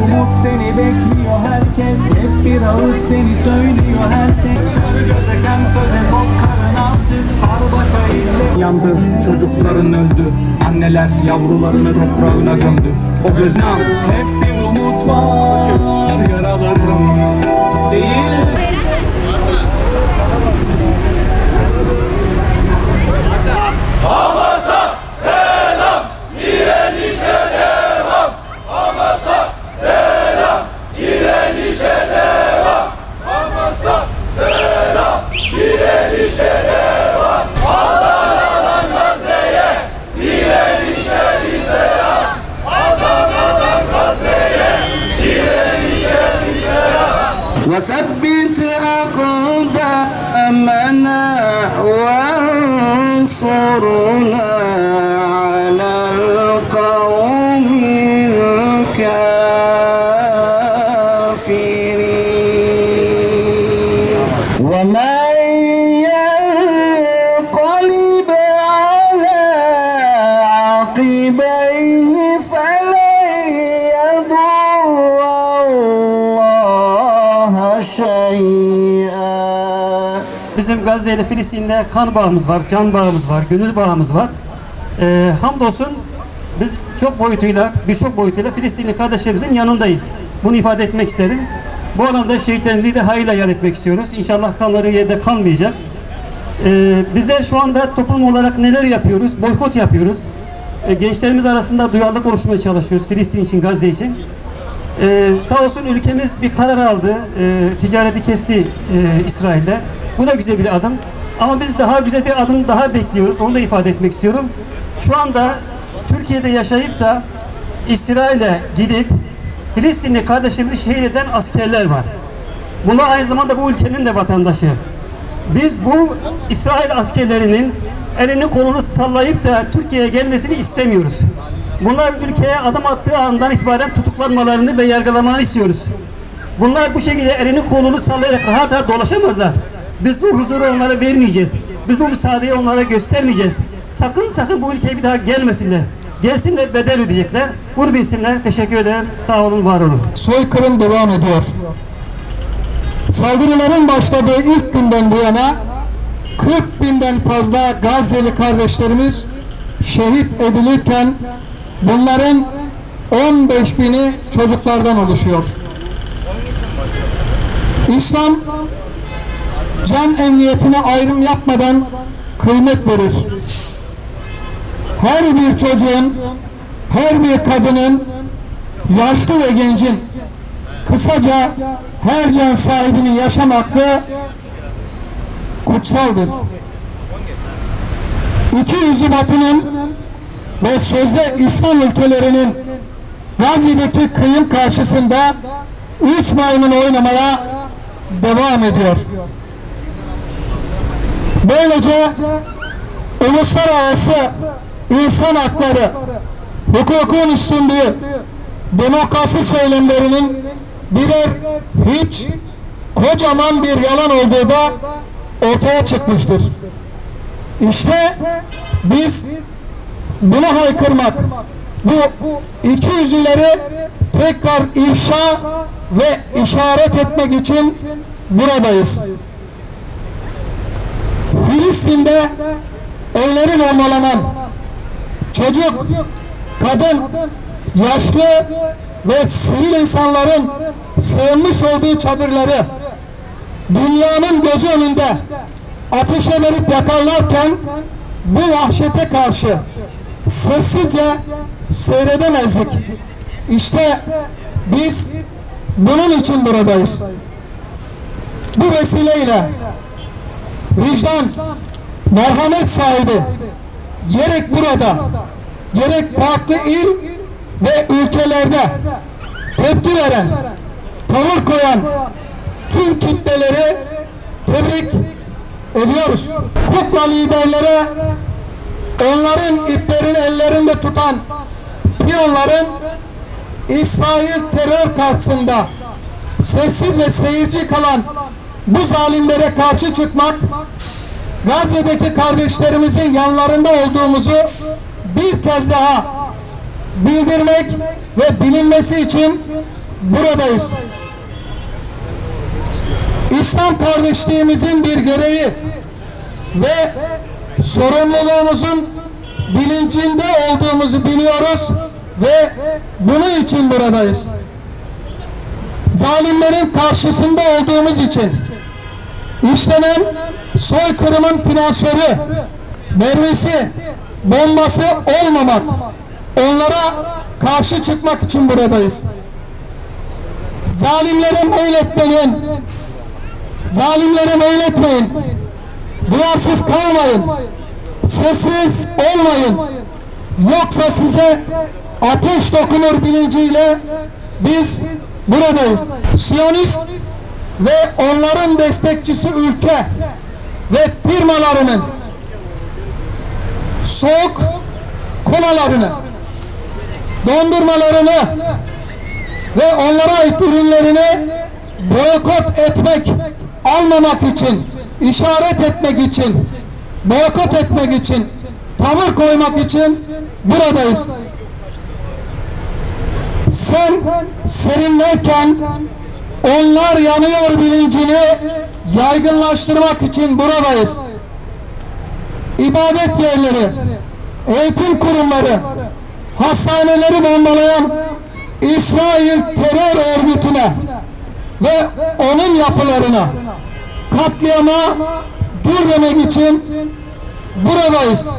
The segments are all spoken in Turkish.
Umut seni bekliyor herkes, hep bir ağız seni söylüyor her şey. Göze kem söze kop karın artık sarbaşa izle. Yandı, çocukların öldü, anneler yavrularını toprağına gömdü. O gözden hep bir umut var, yaralarım değil. Hamas'a selam, direnişe devam. Hamas'a selam, direnişe devam. Hamas'a selam, direnişe devam. Adana'dan Gazze'ye, direnişe bir selam. Adana'dan Gazze'ye, direnişe bir selam. وثبت أقدامنا وانصرنا على القوم الكافرين ومن ينقلب على عقبيه فلن يضر الله شيئا. Bizim Gazze ile Filistin'le kan bağımız var, can bağımız var, gönül bağımız var. Hamdolsun biz birçok boyutuyla Filistinli kardeşlerimizin yanındayız. Bunu ifade etmek isterim. Bu alanda şehitlerimizi de hayırla yad etmek istiyoruz. İnşallah kanları yerde kalmayacak. Bizler şu anda toplum olarak neler yapıyoruz? Boykot yapıyoruz. Gençlerimiz arasında duyarlılık oluşturmaya çalışıyoruz Filistin için, Gazze için. Sağ olsun ülkemiz bir karar aldı. Ticareti kesti İsrail'le. Bu da güzel bir adım. Ama biz daha güzel bir adım daha bekliyoruz. Onu da ifade etmek istiyorum. Şu anda Türkiye'de yaşayıp da İsrail'e gidip Filistinli kardeşlerimizi şehit eden askerler var. Bunlar aynı zamanda bu ülkenin de vatandaşı. Biz bu İsrail askerlerinin elini kolunu sallayıp da Türkiye'ye gelmesini istemiyoruz. Bunlar ülkeye adım attığı andan itibaren tutuklanmalarını ve yargılamalarını istiyoruz. Bunlar bu şekilde elini kolunu sallayarak rahat rahat dolaşamazlar. Biz bu huzuru onlara vermeyeceğiz. Biz bu müsaadeyi onlara göstermeyeceğiz. Sakın bu ülkeye bir daha gelmesinler. Gelsinler, bedel ödeyecekler. Bunu bilsinler. Teşekkür ederim. Sağ olun, var olun. Soykırım devam ediyor. Saldırıların başladığı ilk günden bu yana 40.000'den fazla Gazze'li kardeşlerimiz şehit edilirken bunların 15.000'i çocuklardan oluşuyor. İslam can emniyetine ayrım yapmadan kıymet verir. Her bir çocuğun, her bir kadının, yaşlı ve gencin, kısaca her can sahibinin yaşam hakkı kutsaldır. İki yüzü Batı'nın ve sözde İslam ülkelerinin Gazze'deki kıyım karşısında üç maymun oynamaya devam ediyor. Böylece uluslararası insan hakları, hukukun üstünlüğü, demokrasi söylemlerinin birer hiç, kocaman bir yalan olduğu da ortaya çıkmıştır. İşte biz bunu haykırmak, bu ikiyüzlüleri tekrar ifşa ve işaret etmek için buradayız. Filistin'de evleri bombalanan çocuk, kadın, yaşlı ve sivil insanların sığınmış olduğu çadırları dünyanın gözü önünde ateşe verip yakarlarken bu vahşete karşı sessizce seyredemezdik. İşte biz bunun için buradayız. bu vesileyle vicdan, merhamet sahibi gerek burada gerek farklı il ve ülkelerde tepki veren, tavır koyan tüm kitleleri tebrik ediyoruz. Kukla liderlere, onların iplerini ellerinde tutan piyonların İsrail terör karşısında sessiz ve seyirci kalan bu zalimlere karşı çıkmak, Gazze'deki kardeşlerimizin yanlarında olduğumuzu bir kez daha bildirmek ve bilinmesi için buradayız. İslam kardeşliğimizin bir gereği ve sorumluluğumuzun bilincinde olduğumuzu biliyoruz ve bunun için buradayız. Zalimlerin karşısında olduğumuz için işlenen soykırımın finansörü, mermisi, bombası olmamak, onlara karşı çıkmak için buradayız. Zalimlere meyletmeyin, zalimlere meyletmeyin, duyarsız kalmayın, sessiz olmayın, yoksa size ateş dokunur bilinciyle biz buradayız. Siyonist ve onların destekçisi ülke ve firmalarının soğuk kolalarını, dondurmalarını ve onlara ait ürünlerini boykot etmek, almamak için, işaret etmek için, boykot etmek için, tavır koymak için buradayız. Sen serinlerken onlar yanıyor bilincini yaygınlaştırmak için buradayız. İbadet yerleri, eğitim kurumları, hastaneleri bombalayan İsrail terör örgütüne ve onun yapılarına katliama dur demek için buradayız.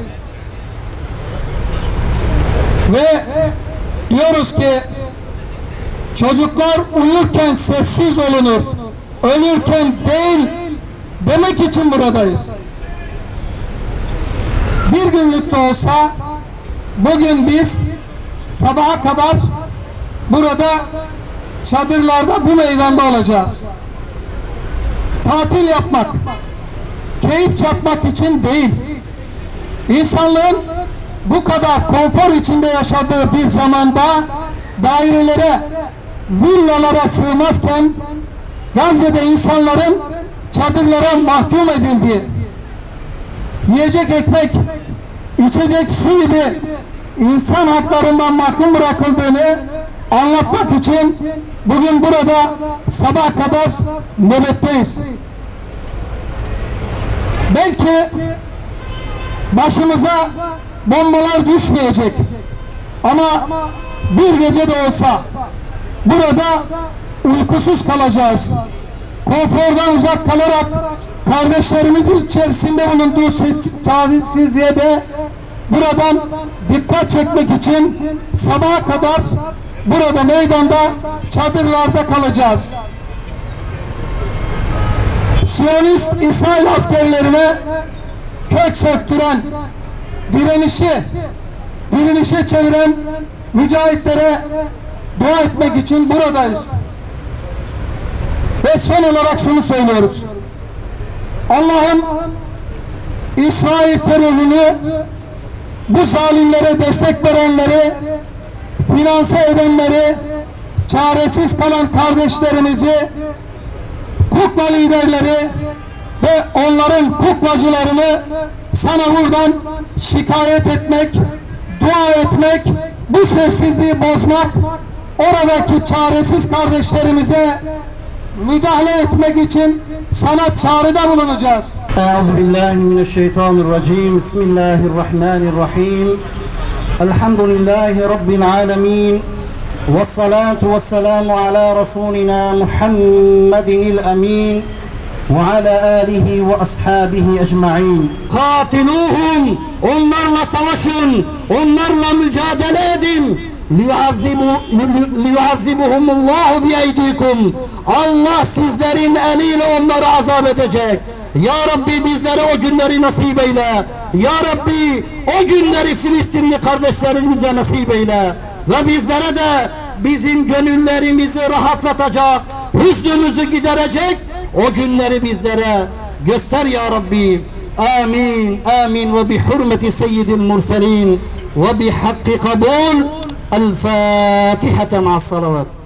Ve diyoruz ki çocuklar uyurken sessiz olunur, ölürken değil demek için buradayız. Bir günlük de olsa bugün biz sabaha kadar burada çadırlarda bu meydanda olacağız. Tatil yapmak, keyif çatmak için değil. İnsanlığın bu kadar konfor içinde yaşadığı bir zamanda dairelere, villalara sığmazken Gazze'de insanların çadırlara mahkum edildiği, yiyecek ekmek, içecek su gibi insan haklarından mahkum bırakıldığını anlatmak için bugün burada sabah kadar nöbetteyiz. Belki başımıza bombalar düşmeyecek ama bir gece de olsa burada uykusuz kalacağız. Konfordan uzak kalarak kardeşlerimizin içerisinde bulunduğu sessizliğe de buradan dikkat çekmek için sabaha kadar burada meydanda çadırlarda kalacağız. Siyonist İsrail askerlerine kök söktüren, direnişe çeviren mücahitlere dua etmek için buradayız. Ve son olarak şunu söylüyoruz. Allah'ım İsrail terörünü, bu zalimlere destek verenleri, finanse edenleri, çaresiz kalan kardeşlerimizi, kukla liderleri ve onların kuklacılarını sana buradan şikayet etmek, dua etmek, bu sessizliği bozmak, oradaki çaresiz kardeşlerimize müdahale etmek için sana çağrıda bulunacağız. Euzubillahimineşşeytanirracim. Bismillahirrahmanirrahim. Elhamdülillahi Rabbil alemin. Vessalatu vesselamu ala Resulina Muhammedinil emin. Ve ala alihi ve ashabihi ecma'in. Katiluhum, onlarla savaşın, onlarla mücadele edin. liyuazzibuhumullahu biyeydikum. Allah sizlerin eliyle onları azap edecek. Ya Rabbi bizlere o günleri nasip eyle. Ya Rabbi o günleri Filistinli kardeşlerimize nasip eyle. Ve bizlere de bizim gönüllerimizi rahatlatacak, hüznümüzü giderecek o günleri bizlere göster ya Rabbi. Amin. Amin. Ve bi hurmeti seyyidil murselin ve bi hakki kabul. El Fatiha ma'as salavat.